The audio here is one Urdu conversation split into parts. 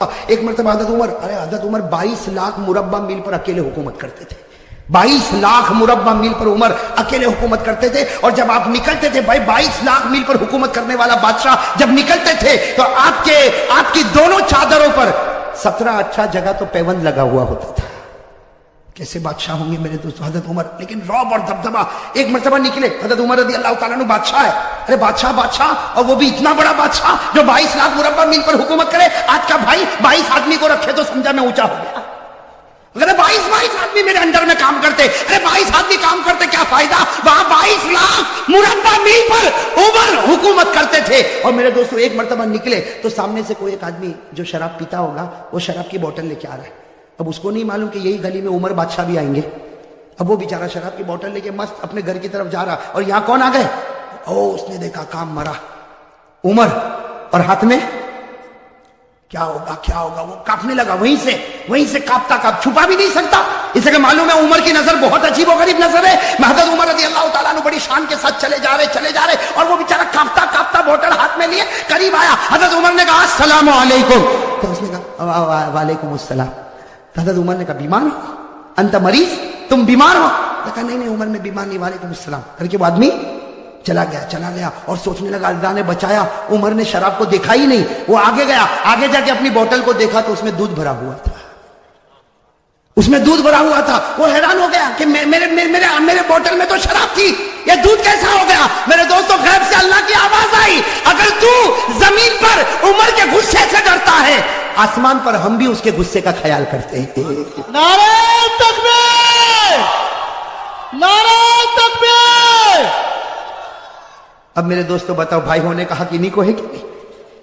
ایک مرتبہ حضرت عمر 22 لاکھ مربع میل پر اکیلے حکومت کرتے تھے. 22 لاکھ مربع میل پر عمر اکیلے حکومت کرتے تھے. اور جب آپ نکلتے تھے بھائی 22 لاکھ میل پر حکومت کرنے والا بادشاہ جب نکلتے تھے تو آپ کی دونوں چادروں پر 17 جگہ تو پیوند لگا ہوا ہوتا تھا. کیسے بادشاہ ہوں گے میرے دوست حضرت عمر, لیکن رعب اور دبدبہ. ایک مرتبہ نکلے حضرت عمر رضی اللہ تعالیٰ عنہ بادشاہ ہے, ارے بادشاہ اور وہ بھی اتنا بڑا بادشاہ جو 22 لاکھ مربع میل پر حکومت کرے. آج کا بھائی 22 آدمی کو رکھے تو سمجھا میں اونچا ہو گیا. اگر 22 آدمی میرے انڈر میں کام کرتے, ارے 22 آدمی کام کرتے کیا فائدہ, وہاں 22 لاکھ مربع میل پر عمر حکومت کرتے تھے. اور میرے دوستو ایک مرتبہ نکلے تو سامنے سے کوئی ایک آدمی جو شراب پیتا ہوگا وہ شراب کی بوتل لے کے آ رہا ہے. اب اس کو نہیں معلوم کہ یہی گلی میں عمر بادشاہ بھی آئیں گے. اب وہ بیچارہ شراب کی بوتل لے کے مست اپنے گھر کی طرف جا رہا, اور یہاں کون آ گئے, اس نے دیکھا کام مرا عمر, اور ہاتھ میں کیا ہوگا وہ کاپنے لگا. وہیں سے کاپتا چھپا بھی نہیں سکتا, اس لیے معلوم ہے عمر کی نظر بہت عجیب و غریب نظر ہے. حضرت عمر رضی اللہ تعالیٰ عنہ بڑی شان کے ساتھ چلے جا رہے, اور وہ بیچارہ کاپتا بوتل ہاتھ میں لیے قریب آیا. حضرت عمر نے کہا السلام علیکم, تو اس نے کہا وعلیکم السلام. حضرت عمر نے کہا بیمار ہو, انت مریض, تم بیمار ہو؟ کہا نہیں عمر میں بیمار نہیں, وعلیکم السلام کر کے وہ آدمی چلا گیا اور سوچنے لگا اللہ نے بچایا. عمر نے شراب کو دیکھا ہی نہیں, وہ آگے گیا, آگے جا کے اپنی بوتل کو دیکھا تو اس میں دودھ بھرا ہوا تھا. وہ حیران ہو گیا کہ میرے بوتل میں تو شراب تھی, یہ دودھ کیسا ہو گیا. میرے دوستوں غیب سے اللہ کی آواز آئی, اگر تو زمین پر عمر کے غصے سے ڈرتا ہے, آسمان پر ہم بھی اس کے غصے کا خیال کرتے ہیں. نعرہ تکبیر, نعرہ تکبیر. اب میرے دوستو بتاؤ بھائی ہونے کا حق انہی کو ہے کہ نہیں,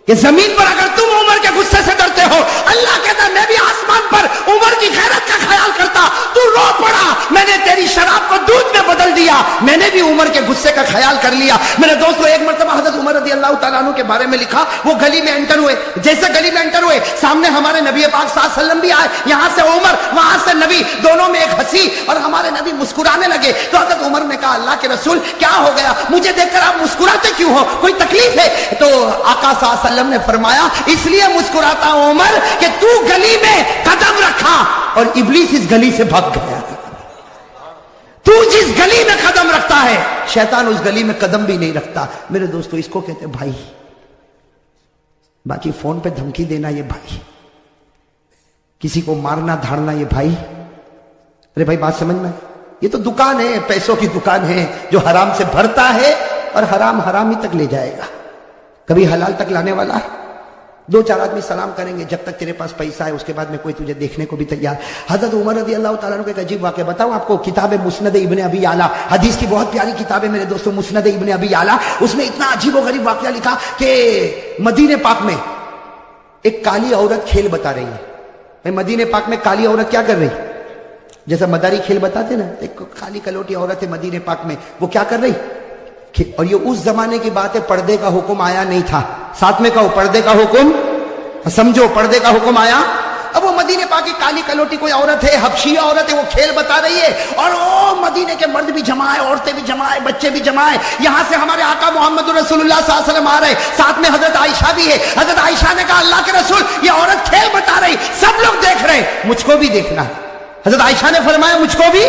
کہ زمین پر اگر تم عمر کے غصے سے ڈرتے ہو, اللہ کہتا ہے میں بھی آسمان پر عمر کی غیرت کا خیال کرتا. تو رو پڑا, میں نے تیری شراب کو دودھ میں بدل دیا, میں نے بھی عمر کے غصے کا خیال کر لیا. میرے دوستو ایک مرتبہ حضرت عمر رضی اللہ تعالیٰ عنہ کے بارے میں لکھا, وہ گلی میں انٹر ہوئے. جیسے گلی میں انٹر ہوئے سامنے ہمارے نبی پاک صلی اللہ علیہ وسلم بھی آئے, یہاں سے عمر وہاں سے نبی, دونوں میں ایک ہنسی, اور ہمارے نبی مسکرانے لگے. تو حضرت عمر نے کہا اللہ کے رسول کیا ہو گیا, مجھے دیکھ کر آپ مسکراتے کیوں ہو, کوئی تکلیف ہے؟ تو آقا صلی اللہ علیہ وسلم نے فرمایا اس لیے مسکراتا ہوں عمر کہ تو گلی میں قدم رکھا اور ابلیس اس گلی سے بھاگ گیا. تو جس گلی میں قدم رکھتا ہے شیطان اس گلی میں قدم بھی نہیں رکھتا. میرے دوستو اس کو کہتے بھائی, باقی فون پہ دھمکی دینا یہ بھائی, کسی کو مارنا دھاڑنا یہ بھائی. ارے بھائی بات سمجھ میں, یہ تو دکان ہے, پیسوں کی دکان ہے, جو حرام سے بھرتا ہے اور حرام ہی تک لے جائے گا, کبھی حلال تک لانے والا ہے. 2-4 آدمی سلام کریں گے, جب تک تیرے پاس پیسہ ہے اس کے بعد میں کوئی تجھے دیکھنے کو بھی تیار. حضرت عمر رضی اللہ تعالیٰ عنہ کا ایک عجیب واقعہ بتاؤں آپ کو. کتاب مسند ابن ابی اعلیٰ, حدیث کی بہت پیاری کتاب ہے میرے دوستو, مسند ابن ابی اعلیٰ. اس میں اتنا عجیب و غریب واقعہ لکھا کہ مدینہ پاک میں ایک کالی عورت کھیل بتا رہی ہے. مدینہ پاک میں کالی عورت کیا کر رہی, جیسا مداری کھیل بتاتے نا, ایک کالی کلوٹی عورت ہے مدینہ پاک میں, وہ کیا کر رہی. اور یہ اس زمانے کی بات ہے, پردے کا حکم آیا نہیں تھا. ساتھ میں کہو پردے کا حکم, سمجھو پردے کا حکم آیا. اب وہ مدینے پاک کی کالی کلوٹی کوئی عورت ہے, حبشی عورت ہے, وہ کھیل بتا رہی ہے, اور وہ مدینے کے مرد بھی جمع ہے, عورتیں بھی جمع ہے, بچے بھی جمع ہے. یہاں سے ہمارے آقا محمد رسول اللہ صلی اللہ علیہ وسلم آ رہے, ساتھ میں حضرت عائشہ بھی ہے. حضرت عائشہ نے کہا اللہ کے رسول یہ عورت کھیل بتا رہی, سب لوگ دیکھ رہے, مجھ کو بھی دیکھنا ہے. حضرت عائشہ نے فرمایا مجھ کو بھی.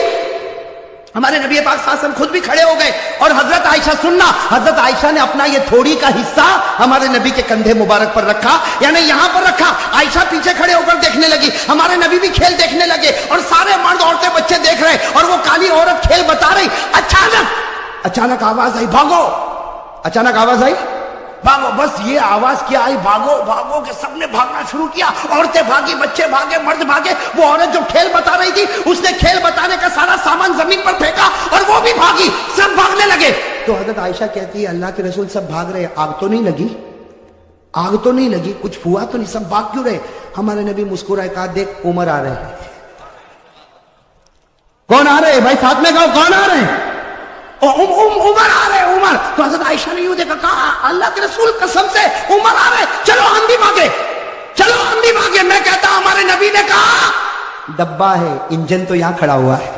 ہمارے نبی پاک صلی اللہ علیہ وسلم خود بھی کھڑے ہو گئے, اور حضرت عائشہ سننا, حضرت عائشہ نے اپنا یہ تھوڑی کا حصہ ہمارے نبی کے کندھے مبارک پر رکھا, یعنی یہاں پر رکھا. عائشہ پیچھے کھڑے ہو کر دیکھنے لگی, ہمارے نبی بھی کھیل دیکھنے لگے, اور سارے مرد عورتیں بچے دیکھ رہے, اور وہ کالی عورت کھیل بتا رہی. اچانک آواز آئی بھاگو, اچانک آواز آئی بھاگو. بس یہ آواز کیا آئی, بھاگو کہ سب نے بھاگنا شروع کیا. عورتیں بھاگی, بچے بھاگے, مرد بھاگے. وہ عورت جو کھیل بتا رہی تھی اس نے کھیل بتانے کا سارا سامان زمین پر پھینکا, اور وہ بھی بھاگی, سب بھاگنے لگے. تو حضرت عائشہ کہتی ہے اللہ کے رسول سب بھاگ رہے, آگ تو نہیں لگی, کچھ ہوا تو نہیں, سب بھاگ کیوں رہے. ہمارے نبی مسکرائے, کہا دیکھ عمر آ رہے ہیں. کون آ رہے ہیں بھائی, ساتھ میں کہو کون آ رہے ہیں. عمر آ رہے, عمر. تو حضرت عائشہ نے یوں دیکھا, کہا اللہ کے رسول قسم سے عمر آ رہے, چلو ہم بھی بھاگے. میں کہتا ہمارے نبی نے کہا ڈبہ ہے, انجن تو یہاں کھڑا ہوا ہے.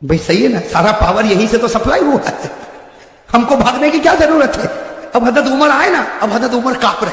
بھئی صحیح ہے نا, سارا پاور یہیں سے تو سپلائی ہوا ہے, ہم کو بھاگنے کی کیا ضرورت ہے. اب حضرت عمر آئے نا, اب حضرت عمر کانپ رہے,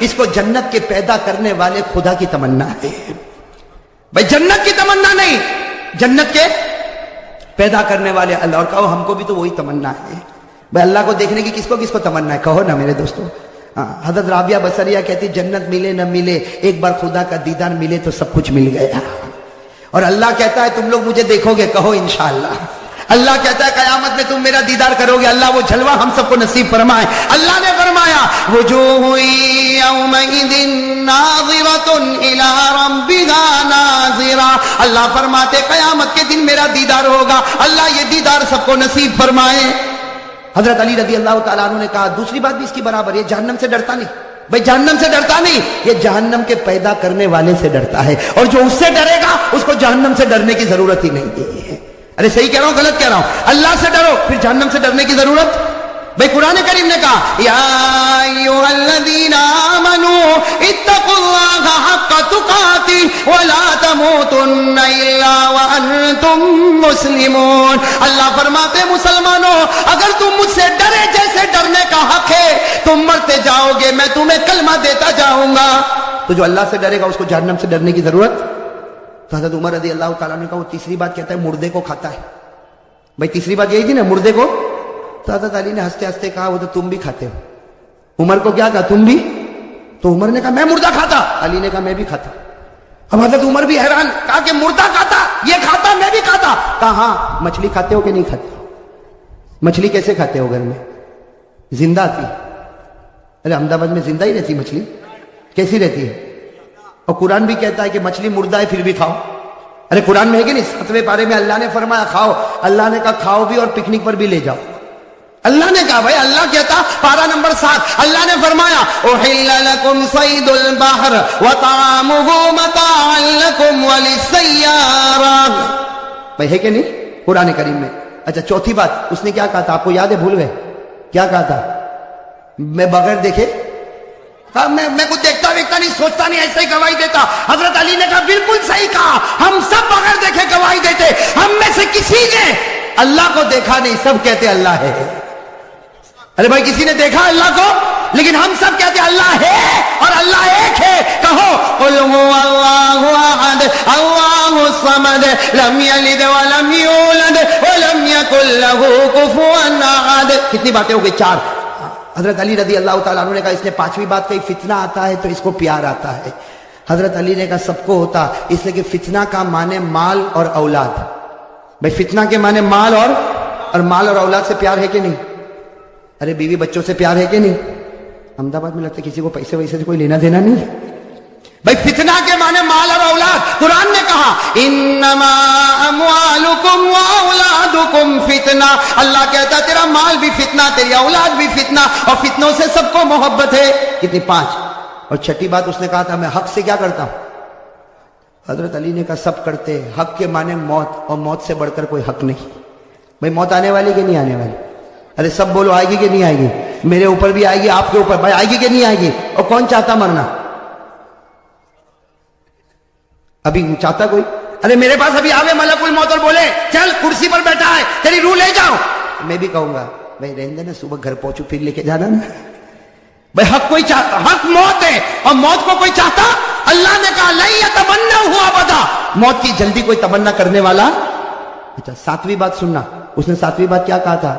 اس کو جنت کے پیدا کرنے والے خدا کی تمنا ہے بھائی، جنت کی تمنا نہیں، جنت کے پیدا کرنے والے اللہ. اور کہو ہم کو بھی تو وہی تمنا ہے بھائی، اللہ کو دیکھنے کی کس کو تمنا ہے؟ کہو نا میرے دوستو. حضرت رابعہ بصریہ کہتی جنت ملے نہ ملے، ایک بار خدا کا دیدار ملے تو سب کچھ مل گیا. اور اللہ کہتا ہے تم لوگ مجھے دیکھو گے، کہو انشاءاللہ. اللہ کہتا ہے قیامت میں تم میرا دیدار کرو گے. اللہ وہ جلوہ ہم سب کو نصیب فرمائے. اللہ نے فرمایا وجوہ یومئذ ناظرۃ الی ربها ناظرہ. اللہ فرماتے قیامت کے دن میرا دیدار ہوگا. اللہ یہ دیدار سب کو نصیب فرمائے. حضرت علی رضی اللہ تعالیٰ عنہ نے کہا دوسری بات بھی اس کی برابر، یہ جہنم سے ڈرتا نہیں بھائی، جہنم سے ڈرتا نہیں، یہ جہنم کے پیدا کرنے والے سے ڈرتا ہے. اور جو اس سے ڈرے گا اس کو جہنم سے ڈرنے کی ضرورت ہی نہیں ہے. ارے صحیح کہہ رہا ہوں غلط کہہ رہا ہوں؟ اللہ سے ڈرو پھر جہنم سے ڈرنے کی ضرورت. بھائی قرآن کریم نے کہا یا ایھا الذین آمنوا اتقوا اللہ حق تقاتہ ولا تموتن الا وانتم مسلمون. اللہ فرماتے مسلمانوں اگر تم مجھ سے ڈرے جیسے ڈرنے کا حق ہے، تم مرتے جاؤ گے میں تمہیں کلمہ دیتا جاؤں گا. تو جو اللہ سے ڈرے گا اس کو جہنم سے ڈرنے کی ضرورت. تو حضرت عمر رضی اللہ تعالیٰ نے کہا وہ تیسری بات کہتا ہے مردے کو کھاتا ہے. بھائی تیسری بات یہی تھی نا، مردے کو. تو حضرت علی نے ہنستے ہنستے کہا وہ تو تم بھی کھاتے ہو. عمر کو کیا کہا تم بھی؟ تو عمر نے کہا میں مردہ کھاتا. علی نے کہا میں بھی کھاتا. اب حضرت عمر بھی حیران، کہا کہ مردہ کھاتا، یہ کھاتا میں بھی کھاتا. کہا ہاں. مچھلی کھاتے ہو کہ نہیں کھاتے ہو؟ مچھلی کیسے کھاتے ہو گھر میں؟ زندہ آتی. ارے احمد آباد میں زندہ ہی رہتی مچھلی، کیسی رہتی ہے؟ اور قرآن بھی کہتا ہے کہ مچھلی مردہ ہے پھر بھی کھاؤ. ارے قرآن میں ہے کہ نہیں؟ 7ویں پارے میں اللہ نے فرمایا کھاؤ. اللہ نے کہا کھاؤ بھی اور پکنک پر بھی لے جاؤ. اللہ نے کہا بھائی، اللہ کہتا پارہ نمبر 7 اللہ نے فرمایا احل لکم صید البحر وطعامہ متاعا لکم وللسیارہ. بھائی ہے کہ نہیں قرآن کریم میں؟ اچھا چوتھی بات اس نے کیا کہا تھا آپ کو یاد ہے؟ بھول گئے کیا کہا تھا؟ میں بغیر دیکھے میں کچھ دیکھتا ویکھتا نہیں، سوچتا نہیں، ایسے ہی گواہی دیتا. حضرت علی نے کہا بالکل صحیح کہا، ہم سب بغیر دیکھے گواہی دیتے. ہم میں سے کسی نے اللہ کو دیکھا نہیں، سب کہتے اللہ ہے. ارے بھائی کسی نے دیکھا اللہ کو؟ لیکن ہم سب کہتے اللہ ہے اور اللہ ایک ہے. کہو قل هو اللہ احد اللہ الصمد لم یلد ولم یولد ولم یکن له کفوا احد. کتنی باتیں ہو گئی؟ 4. حضرت علی رضی اللہ تعالیٰ عنہ نے کہا اس نے 5ویں بات کہی فتنہ آتا ہے تو اس کو پیار آتا ہے. حضرت علی نے کہا سب کو ہوتا، اس لیے کہ فتنہ کا معنی مال اور اولاد. بھائی فتنہ کے معنی مال اور مال اور اولاد سے پیار ہے کہ نہیں؟ ارے بیوی بچوں سے پیار ہے کہ نہیں؟ احمد آباد میں لگتا ہے کسی کو پیسے ویسے سے کوئی لینا دینا نہیں. بھائی فتنہ کے معنی مال اور اولاد. قرآن نے کہا انما اموالکم واولادکم فتنہ. اللہ کہتا تیرا مال بھی فتنہ، تیری اولاد بھی فتنہ، اور فتنوں سے سب کو محبت ہے. کتنی؟ 5. اور چھٹی بات اس نے کہا تھا میں حق سے کیا کرتا ہوں. حضرت علی نے کہا سب کرتے. حق کے معنی موت، اور موت سے بڑھ کر کوئی حق نہیں. بھائی موت آنے والی کہ نہیں آنے والی؟ ارے سب بولو آئے گی کہ نہیں آئے گی؟ میرے اوپر بھی آئے گی، آپ کے اوپر. بھائی آئے گی کہ نہیں آئے گی؟ اور کون چاہتا مرنا؟ ابھی چاہتا کوئی؟ ارے میرے پاس ابھی آوے ملک الموت اور بولے چل کرسی پر بیٹھا ہے تیری روح لے جاؤ، میں بھی کہوں گا بھائی رہنے نا، صبح گھر پہنچو پھر لے کے جانا نا. بھائی حق کوئی چاہتا، حق موت ہے اور موت کو کوئی چاہتا؟ اللہ نے کہا لن یتمنوا ابدا، موت کی جلدی کوئی تمنا کرنے والا. اچھا 7ویں بات سننا، اس نے 7ویں بات کیا کہا تھا؟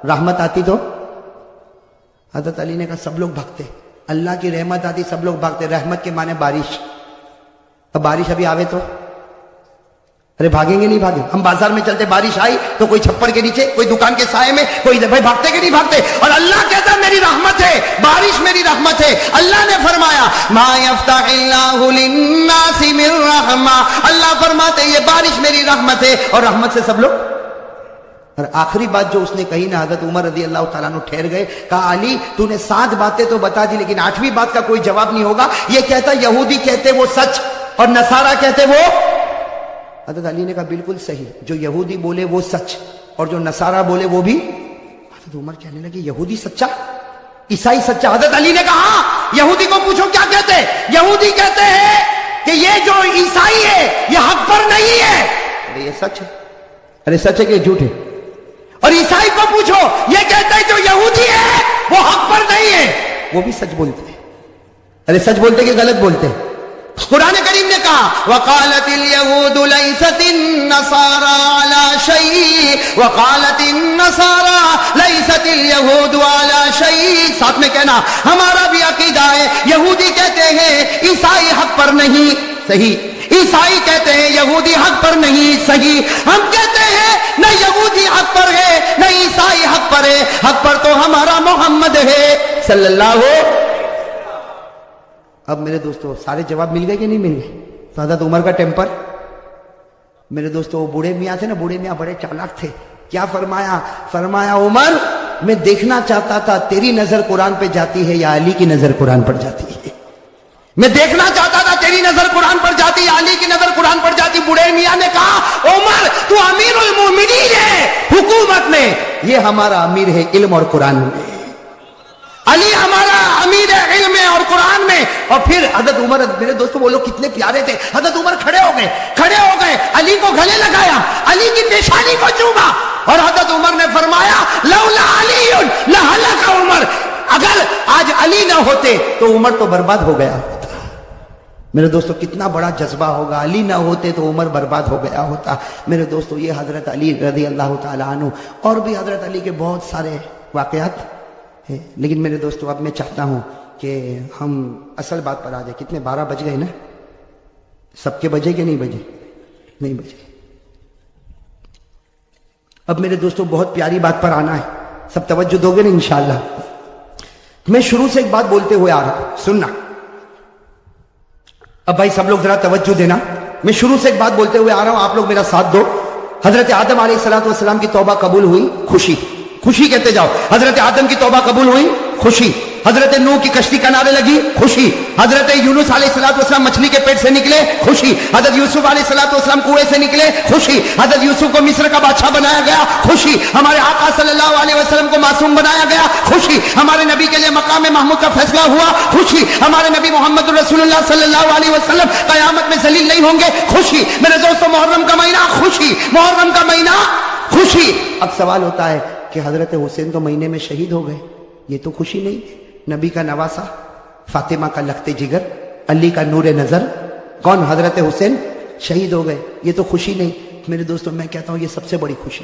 رحمت آتی تو حضرت علی نے کہا سب لوگ بھاگتے. اللہ کی رحمت آتی سب لوگ بھاگتے. رحمت کے معنی بارش. اب بارش ابھی آوے تو ارے بھاگیں گے نہیں بھاگیں؟ ہم بازار میں چلتے بارش آئی تو کوئی چھپڑ کے نیچے، کوئی دکان کے سائے میں، کوئی بھائی بھاگتے کہ نہیں بھاگتے؟ اور اللہ کہتا میری رحمت ہے، بارش میری رحمت ہے. اللہ نے فرمایا ما یفتح اللہ للناس من رحمہ، اللہ فرماتے یہ بارش میری رحمت ہے اور رحمت سے سب لوگ. اور آخری بات جو اس نے کہی نا، حضرت عمر رضی اللہ تعالیٰ عنہ ٹھہر گئے. کہا علی تو نے 7 باتیں تو بتا دی لیکن 8ویں بات کا کوئی جواب نہیں ہوگا. یہ کہتا یہودی کہتے وہ سچ اور نصارہ کہتے وہ. حضرت علی نے کہا بالکل صحیح، جو یہودی بولے وہ سچ اور جو نصارہ بولے وہ بھی. حضرت عمر کہنے لگے یہودی سچا، عیسائی سچا. حضرت علی نے کہا یہودی کو پوچھو کیا کہتے ہیں. یہودی کہتے ہیں کہ یہ جو عیسائی ہے یہ حق پر نہیں ہے. ارے یہ سچ ہے. ارے سچ ہے کہ جھوٹ ہے؟ اور عیسائی کو پوچھو یہ کہتے ہیں جو یہودی ہے وہ حق پر نہیں ہے، وہ بھی سچ بولتے ہیں. ارے سچ بولتے کہ غلط بولتے؟ قرآن کریم نے کہا وقالت اليهود ليست النصارى على شيء وقالت النصارى ليست اليهود على شيء. ساتھ میں کہنا ہمارا بھی عقیدہ ہے، یہودی کہتے ہیں عیسائی حق پر نہیں، صحیح. عیسائی کہتے ہیں یہودی حق پر نہیں، صحیح. ہم کہتے ہیں نہ یہودی حق پر ہے نہ عیسائی حق پر ہے، حق پر تو ہمارا محمد ہے صلی اللہ علیہ. اب میرے دوستو سارے جواب مل گئے کہ نہیں مل گئے؟ تو حضرت عمر کا ٹیمپر، میرے دوستو وہ بوڑھے میاں تھے نا، بوڑھے میاں بڑے چالاک تھے. کیا فرمایا؟ فرمایا عمر میں دیکھنا چاہتا تھا تیری نظر قرآن پہ جاتی ہے یا علی کی نظر قرآن پر جاتی ہے. میں دیکھنا چاہتا تھا تیری نظر قرآن پر جاتی یا علی کی نظر قرآن پر جاتی. بوڑھے میاں نے کہا عمر تو امیر المومنین ہے حکومت میں، یہ ہمارا امیر ہے علم اور قرآن میں، علی ہمارا امیر ہے علم میں اور قرآن میں. اور پھر حضرت عمر، میرے دوستو وہ لوگ کتنے پیارے تھے. حضرت عمر کھڑے ہو گئے، علی کو گلے لگایا، علی کی پیشانی کو چوما، اور حضرت عمر نے فرمایا لولا علی لہلک عمر، اگر آج علی نہ ہوتے تو عمر تو برباد ہو گیا ہوتا. میرے دوستو کتنا بڑا جذبہ ہوگا، علی نہ ہوتے تو عمر برباد ہو گیا ہوتا. میرے دوستو یہ حضرت علی رضی اللہ تعالی عنہ، اور بھی حضرت علی کے بہت سارے واقعات ہیں. لیکن میرے دوستو اب میں چاہتا ہوں کہ ہم اصل بات پر آ جائیں. کتنے 12 بج گئے نا؟ سب کے بجے کہ نہیں بجے؟ نہیں بجے. اب میرے دوستو بہت پیاری بات پر آنا ہے، سب توجہ دو گے نا انشاءاللہ. میں شروع سے ایک بات بولتے ہوئے آ رہا ہوں، سننا. اب بھائی سب لوگ ذرا توجہ دینا. میں شروع سے ایک بات بولتے ہوئے آ رہا ہوں، آپ لوگ میرا ساتھ دو. حضرت آدم علیہ السلام کی توبہ قبول ہوئی، خوشی. خوشی کہتے جاؤ. حضرت آدم کی توبہ قبول ہوئی، خوشی. حضرت نوح کی کشتی کنارے لگی، خوشی. حضرت یونس علیہ السلام مچھلی کے پیٹ سے نکلے، خوشی. حضرت یوسف علیہ السلام کنویں سے نکلے، خوشی. حضرت یوسف کو مصر کا بادشاہ بنایا گیا، خوشی. ہمارے آقا صلی اللہ علیہ وسلم کو معصوم بنایا گیا، خوشی. ہمارے نبی کے لیے مقام محمود کا فیصلہ ہوا، خوشی. ہمارے نبی محمد رسول اللہ صلی اللہ علیہ وسلم قیامت میں ذلیل نہیں ہوں گے، خوشی. میرے دوستو محرم کا مہینہ، خوشی. محرم کا مہینہ، خوشی. اب سوال ہوتا ہے کہ حضرت حسین تو مہینے میں شہید ہو گئے، یہ تو خوشی نہیں؟ نبی کا نواسا، فاطمہ کا لخت جگر، علی کا نور نظر، کون؟ حضرت حسین شہید ہو گئے، یہ تو خوشی نہیں؟ میرے دوستوں میں کہتا ہوں یہ سب سے بڑی خوشی.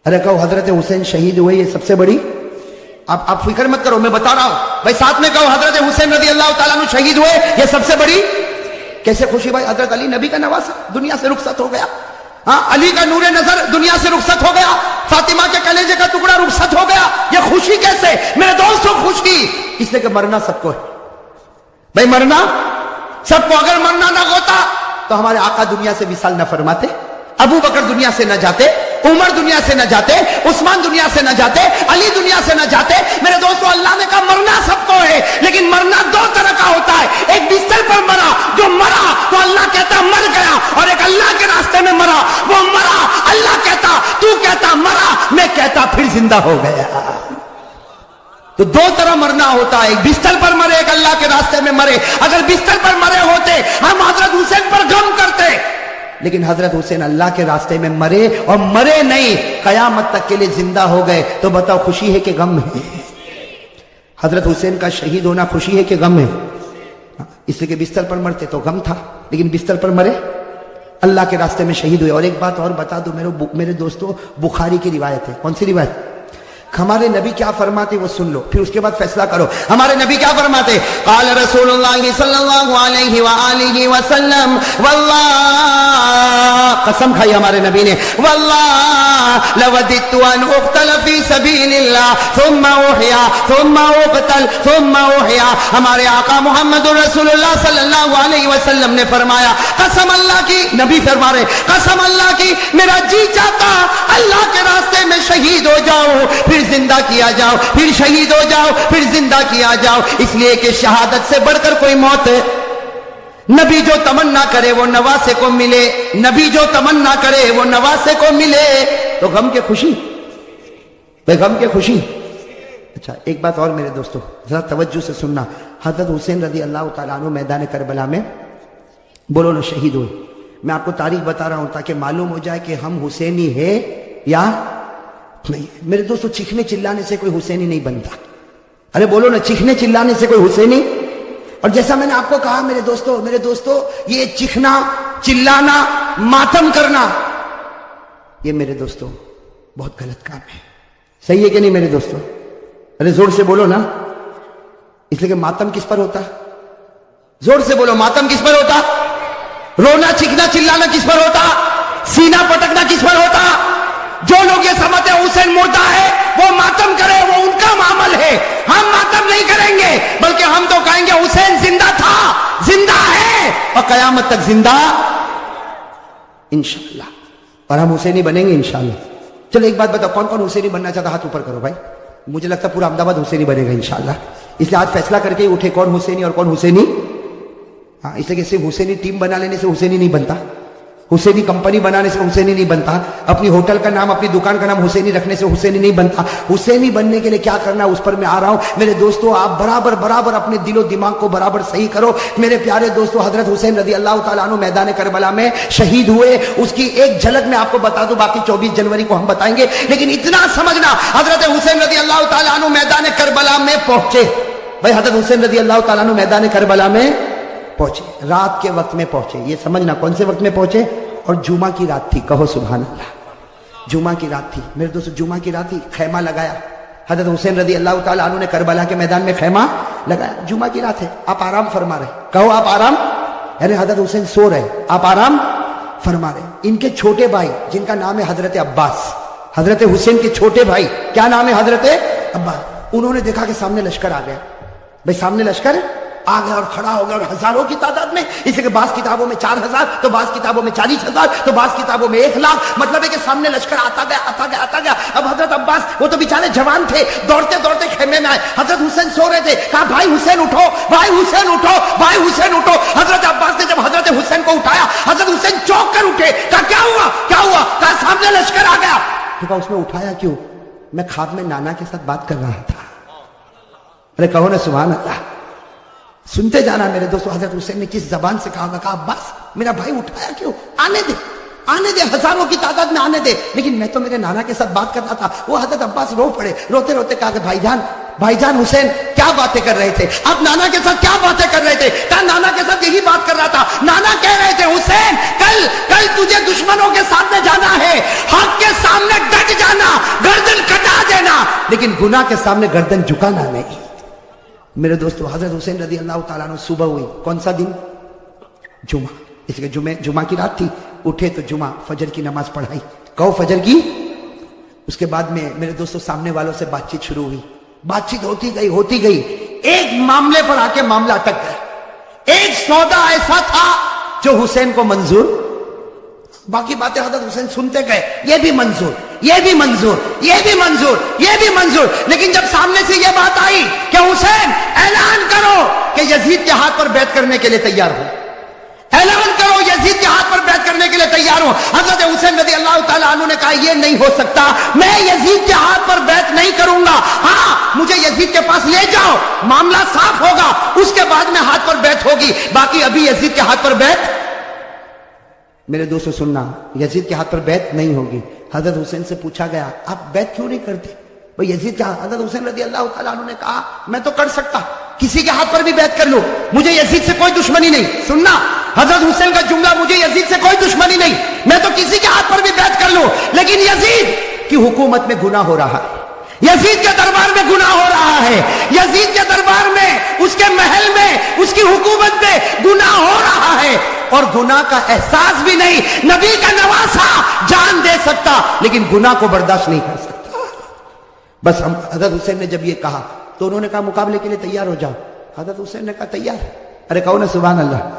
ارے کہو حضرت حسین شہید ہوئے، یہ سب سے بڑی. آپ فکر مت کرو، میں بتا رہا ہوں بھائی، ساتھ میں کہو حضرت حسین رضی اللہ تعالیٰ عنہ شہید ہوئے، یہ سب سے بڑی. کیسے خوشی بھائی؟ حضرت علی نبی کا نواسا دنیا سے رخصت ہو گیا، ہاں علی کا نور نظر دنیا سے رخصت ہو گیا، فاطمہ کے کلیجے کا ٹکڑا رخصت ہو گیا. یہ خوشی کیسے؟ میرے دوستوں خوشی اس لیے کہ مرنا سب کو ہے بھائی، مرنا سب کو. اگر مرنا نہ ہوتا تو ہمارے آقا دنیا سے وصال نہ فرماتے، ابو بکر دنیا سے نہ جاتے، عمر دنیا سے نہ جاتے، عثمان دنیا سے نہ جاتے، علی دنیا سے نہ جاتے. میرے دوستو اللہ نے کہا مرنا سب کو ہے، لیکن مرنا دو طرح کا ہوتا ہے. ایک بستر پر مرا، جو مرا تو اللہ کہتا مر گیا، اور ایک اللہ کے راستے میں مرا، وہ مرا. اللہ کہتا، تو کہتا مرا، میں کہتا پھر زندہ ہو گیا. تو دو طرح مرنا ہوتا ہے، ایک بستر پر مرے، ایک اللہ کے راستے میں مرے. اگر بستر پر مرے ہوتے ہم حضرت حسین پر غم کرتے، لیکن حضرت حسین اللہ کے راستے میں مرے، اور مرے نہیں، قیامت تک کے لیے زندہ ہو گئے. تو بتاؤ خوشی ہے کہ غم ہے؟ حضرت حسین کا شہید ہونا خوشی ہے کہ غم ہے؟ اس لیے کہ بستر پر مرتے تو غم تھا، لیکن بستر پر مرے، اللہ کے راستے میں شہید ہوئے. اور ایک بات اور بتا دو میرے دوستو، بخاری کی روایت ہے. کون سی روایت؟ ہمارے نبی کیا فرماتے وہ سن لو، پھر اس کے بعد فیصلہ کرو. ہمارے نبی کیا فرماتے؟ قال رسول اللہ صلی اللہ علیہ وآلہ وسلم، واللہ، قسم کھائی ہمارے نبی نے، واللہ لوددت ان اقتل فی سبیل اللہ ثم احیا ثم اقتل ثم احیا. ہمارے آقا محمد رسول اللہ صلی اللہ علیہ وسلم نے فرمایا، قسم اللہ کی، نبی فرما رہے، قسم اللہ کی میرا جی چاہتا اللہ کے راستے میں شہید ہو جاؤ، پھر زندہ کیا جاؤ، پھر شہید ہو جاؤ، پھر زندہ کیا جاؤ. اس لیے کہ شہادت سے بڑھ کر کوئی موت ہے. نبی جو تمنا کرے وہ نواسے کو ملے، نبی جو تمنا کرے وہ نواسے کو ملے. تو غم کے خوشی، بے غم کے خوشی. اچھا ایک بات اور میرے دوستو ذرا توجہ سے سننا. حضرت حسین رضی اللہ تعالیٰ عنہ میدان کربلا میں بولو نا شہید ہوئے. میں آپ کو تاریخ بتا رہا ہوں تاکہ معلوم ہو جائے کہ ہم حسینی ہے یا نہیں. میرے دوستو چیخنے چلانے سے کوئی حسینی نہیں بنتا. ارے بولو نا، چیخنے چلانے سے کوئی حسینی. اور جیسا میں نے آپ کو کہا میرے دوستو یہ چیخنا چلانا ماتم کرنا یہ میرے دوستو بہت غلط کام ہے. صحیح ہے کہ نہیں میرے دوستو؟ ارے زور سے بولو نا. اس لیے کہ ماتم کس پر ہوتا؟ زور سے بولو. ماتم کس پر ہوتا؟ رونا چیخنا چلانا کس پر ہوتا؟ سینہ پٹکنا کس پر ہوتا؟ جو لوگ یہ سمجھتے ہیں حسین مردہ ہے وہ ماتم کرے، وہ ان کا معامل ہے. ہم ماتم نہیں کریں گے، بلکہ ہم تو کہیں گے حسین زندہ تھا، زندہ ہے اور قیامت تک زندہ انشاءاللہ. اور ہم حسینی بنیں گے انشاءاللہ. چلو ایک بات بتاؤ، کون کون حسینی بننا چاہتا؟ ہاتھ اوپر کرو بھائی. مجھے لگتا ہے پورا احمد آباد حسینی بنے گا انشاءاللہ. اس لیے آج فیصلہ کر کے ہی اٹھے کون حسینی اور کون حسینی. ہاں، اس لیے کہ صرف حسینی ٹیم بنا لینے سے حسینی نہیں بنتا، حسینی کمپنی بنانے سے حسینی نہیں بنتا، اپنی ہوٹل کا نام اپنی دکان کا نام حسینی رکھنے سے حسینی نہیں بنتا. حسینی بننے کے لیے کیا کرنا ہے اس پر میں آ رہا ہوں. میرے دوستو آپ برابر اپنے دل و دماغ کو برابر صحیح کرو. میرے پیارے دوستو حضرت حسین رضی اللہ تعالیٰ عنہ میدان کربلا میں شہید ہوئے. اس کی ایک جھلک میں آپ کو بتا دوں، باقی 24 جنوری کو ہم بتائیں گے. لیکن اتنا سمجھنا، حضرت حسین رضی اللہ تعالیٰ عنہ میدان کربلا میں پہنچے. بھائی حضرت حسین رضی اللہ تعالیٰ عنہ میدان کربلا میں پہنچے، رات کے وقت میں پہنچے. یہ سمجھنا کون سے وقت میں پہنچے. اور جمعہ کی رات تھی. کہو سبحان اللہ. جمعہ کی رات تھی میرے دوستو، جمعہ کی رات تھی. خیمہ لگایا حضرت حسین رضی اللہ تعالیٰ عنہ نے کربلا کے میدان میں خیمہ لگایا. جمعہ کی رات ہے، آپ آرام فرما رہے. کہو آپ آرام، یعنی حضرت حسین سو رہے، آپ آرام فرما رہے. ان کے چھوٹے بھائی جن کا نام ہے حضرت عباس، حضرت حسین کے چھوٹے بھائی کیا نام ہے؟ حضرت عباس. انہوں نے دیکھا کہ سامنے لشکر آ گیا. بھائی سامنے لشکر آ گیا اور کھڑا ہو گیا، اور ہزاروں کی تعداد میں. اس لیے کہ بعض کتابوں میں 4000 تو بعض کتابوں میں 40,000 تو بعض کتابوں میں 1,00,000. مطلب ہے کہ سامنے لشکر آتا گیا. اب حضرت عباس وہ تو بیچارے جوان تھے، دوڑتے خیمے میں آئے. حضرت حسین سو رہے تھے. کہا بھائی حسین اٹھو، بھائی حسین اٹھو، بھائی حسین اٹھو. حضرت عباس نے جب حضرت حسین کو اٹھایا، حضرت حسین چونک کر اٹھے. کہا کیا ہوا؟ کہا سامنے لشکر آ گیا. تو کہا اس میں اٹھایا کیوں؟ میں خواب میں نانا کے ساتھ بات کر رہا تھا. ارے کہو نا سبحان اللہ. سنتے جانا میرے دوستو، حضرت حسین نے کس زبان سے کہا. کہا عباس میرا بھائی اٹھایا کیوں؟ آنے دے ہزاروں کی تعداد میں آنے دے. لیکن میں تو میرے نانا کے ساتھ بات کرتا تھا. وہ حضرت عباس رو پڑے. روتے کہا کہ بھائی جان حسین کیا باتیں کر رہے تھے آپ؟ نانا کے ساتھ کیا باتیں کر رہے تھے؟ کہا نانا کے ساتھ یہی بات کر رہا تھا. نانا کہہ رہے تھے حسین کل تجھے دشمنوں کے سامنے جانا ہے، حق کے سامنے ڈٹ جانا، گردن کٹا دینا، لیکن گناہ کے سامنے گردن جھکانا نہیں. میرے دوستو حضرت حسین رضی اللہ تعالیٰ عنہ صبح ہوئی. کون سا دن؟ جمعہ. اس لیے جمعہ کی رات تھی. اٹھے تو جمعہ فجر کی نماز پڑھائی. کہو فجر کی. اس کے بعد میں میرے دوستو سامنے والوں سے بات چیت شروع ہوئی. بات چیت ہوتی گئی. ایک معاملے پر آ کے معاملہ اٹک گیا. ایک سودا ایسا تھا جو حسین کو منظور. باقی باتیں حضرت حسین سنتے گئے، یہ بھی منظور، یہ بھی منظور، یہ بھی منظور، یہ بھی منظور. لیکن جب سامنے سے یہ بات آئی کہ حسین اعلان کرو کہ یزید کے ہاتھ پر بیعت کرنے کے لیے تیار ہو، اعلان کرو یزید کے ہاتھ پر بیعت کرنے کے لیے تیار ہو. حضرت حسین رضی اللہ تعالیٰ عنہ نے کہا یہ نہیں ہو سکتا، میں یزید کے ہاتھ پر بیعت نہیں کروں گا. ہاں مجھے یزید کے پاس لے جاؤ، معاملہ صاف ہوگا، اس کے بعد میں ہاتھ پر بیعت ہوگی. باقی ابھی یزید کے ہاتھ پر بیعت. میرے دوستو سننا، یزید کے ہاتھ پر بیعت نہیں ہوگی. حضرت حسین سے پوچھا گیا آپ بیعت کیوں نہیں کرتے؟ بھئی یزید کے ہاتھ. حضرت حسین رضی اللہ تعالیٰ عنہ نے کہا میں تو کر سکتا، کسی کے ہاتھ پر بھی بیعت کر لوں، مجھے یزید سے کوئی دشمنی نہیں. سننا حضرت حسین کا جملہ، مجھے یزید سے کوئی دشمنی نہیں، میں تو کسی کے ہاتھ پر بھی بیعت کر لوں، لیکن یزید کی حکومت میں گناہ ہو رہا ہے، یزید کے دربار میں گناہ ہو رہا ہے، یزید کے دربار میں، اس کے محل میں، اس کی حکومت میں گناہ ہو رہا ہے، اور گناہ کا احساس بھی نہیں. نبی کا نواسا جان دے سکتا لیکن گناہ کو برداشت نہیں کر سکتا. بس حضرت حسین نے جب یہ کہا تو انہوں نے کہا مقابلے کے لیے تیار ہو جاؤ. حضرت حسین نے کہا تیار. ارے کہو نا سبحان اللہ.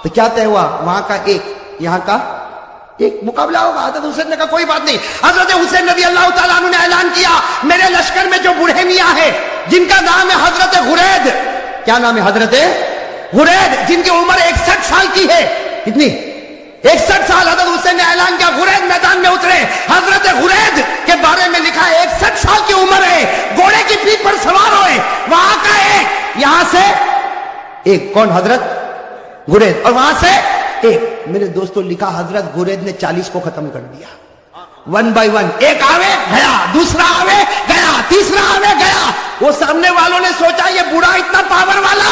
تو کیا طے ہوا؟ وہاں کا ایک، یہاں کا ایک مقابلہ ہوگا. حضرت حسین نے کہا کوئی بات نہیں. حضرت حسین رضی اللہ تعالیٰ عنہ نے اعلان کیا میرے لشکر میں جو بوڑھے میاں ہے جن کا نام ہے حضرت غرید. کیا نام ہے؟ حضرت غرید، جن کی عمر 61 سال کی ہے. کتنی؟ 61 سال. حضرت حسین نے اعلان کیا غرید میدان میں اترے. حضرت غرید کے بارے میں لکھا ہے 61 سال کی عمر ہے، گھوڑے کی پیٹھ پر سوار ہوئے. وہاں کا ایک، یہاں سے ایک. کون؟ حضرت غرید. اور وہاں سے ایک. میرے دوستوں لکھا حضرت غرید نے 40 کو ختم کر دیا. 1 by 1. ایک آوے گیا، دوسرا آوے گیا، تیسرا آوے گیا. وہ سامنے والوں نے سوچا یہ بوڑھا اتنا پاور والا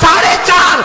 4.5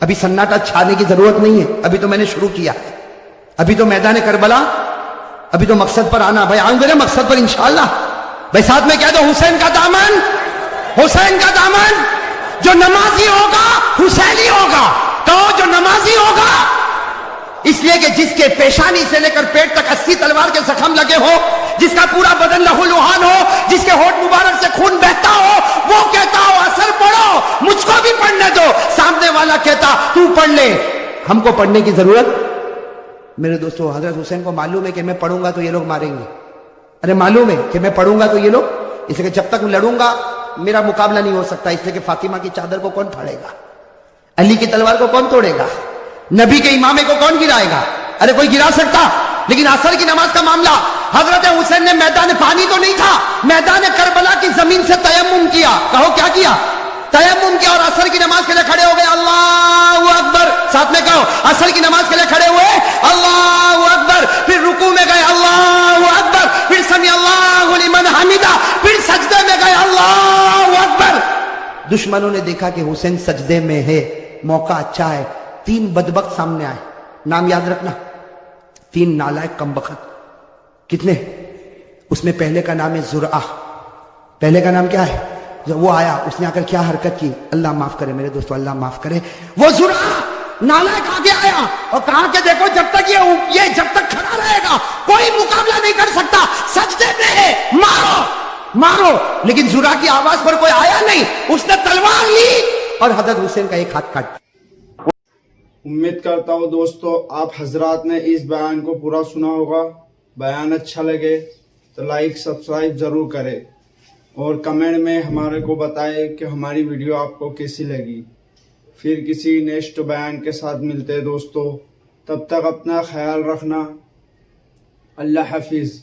ابھی سناٹا چھانے کی ضرورت نہیں ہے, ابھی تو میں نے شروع کیا ہے. ابھی تو میدان کربلا, ابھی تو مقصد پر آنا. بھائی آؤں گے نا مقصد پر انشاءاللہ. بھائی ساتھ میں کہہ دو حسین کا دامن, حسین کا دامن. جو نمازی ہوگا حسینی ہوگا. کہو جو نمازی ہوگا. اس لیے کہ جس کے پیشانی سے لے کر پیٹ تک 80 تلوار کے زخم لگے ہو, جس کا پورا بدن لہو لہان ہو, جس کے ہونٹ مبارک سے خون بہتا ہو, وہ کہتا ہو اثر پڑھو, مجھ کو بھی پڑھنے دو. سامنے والا کہتا تو پڑھ لے. ہم کو پڑھنے کی ضرورت. میرے دوستو, حضرت حسین کو معلوم ہے کہ میں پڑھوں گا تو یہ لوگ ماریں گے. ارے معلوم ہے کہ میں پڑھوں گا تو یہ لوگ, اس لیے کہ جب تک لڑوں گا میرا مقابلہ نہیں ہو سکتا. اس لیے کہ فاطمہ کی چادر کو کون پھاڑے گا, علی کی تلوار کو کون توڑے گا, نبی کے امامے کو کون گرائے گا. ارے کوئی گرا سکتا. لیکن عصر کی نماز کا معاملہ, حضرت حسین نے میدان پانی تو نہیں تھا, میدان کربلا کی زمین سے تیمم کیا. کہو کیا کیا؟ تیمم کیا. اور عصر کی نماز کے لیے کھڑے ہو گئے. اللہ اکبر. ساتھ میں کہو عصر کی نماز کے لیے کھڑے ہوئے اللہ اکبر. پھر رکوع میں گئے اللہ اکبر. پھر سمع اللہ لمن حمدہ. پھر سجدے میں گئے اللہ اکبر. دشمنوں نے دیکھا کہ حسین سجدے میں ہے, موقع اچھا ہے. 3 بدبخت سامنے آئے. نام یاد رکھنا, 3 نالائق کمبخت. کتنے؟ اس میں پہلے کا نام ہے زرعہ. پہلے کا نام کیا ہے؟ وہ آیا, اس نے آ کر کیا حرکت کی, اللہ معاف کرے میرے دوستو, اللہ معاف کرے. وہ زرعہ نالائق آگے آیا اور کہا کہ دیکھو جب تک یہ جب تک کھڑا رہے گا کوئی مقابلہ نہیں کر سکتا. سجدے میں ہے, مارو مارو. لیکن زرعہ کی آواز پر کوئی آیا نہیں. اس نے تلوار لی اور حضرت حسین کا ایک ہاتھ کاٹ. امید کرتا ہوں دوستو آپ حضرات نے اس بیان کو پورا سنا ہوگا. بیان اچھا لگے تو لائک سبسکرائب ضرور کرے اور کمنٹ میں ہمارے کو بتائے کہ ہماری ویڈیو آپ کو کیسی لگی. پھر کسی نیکسٹ بیان کے ساتھ ملتے دوستو. تب تک اپنا خیال رکھنا. اللہ حافظ.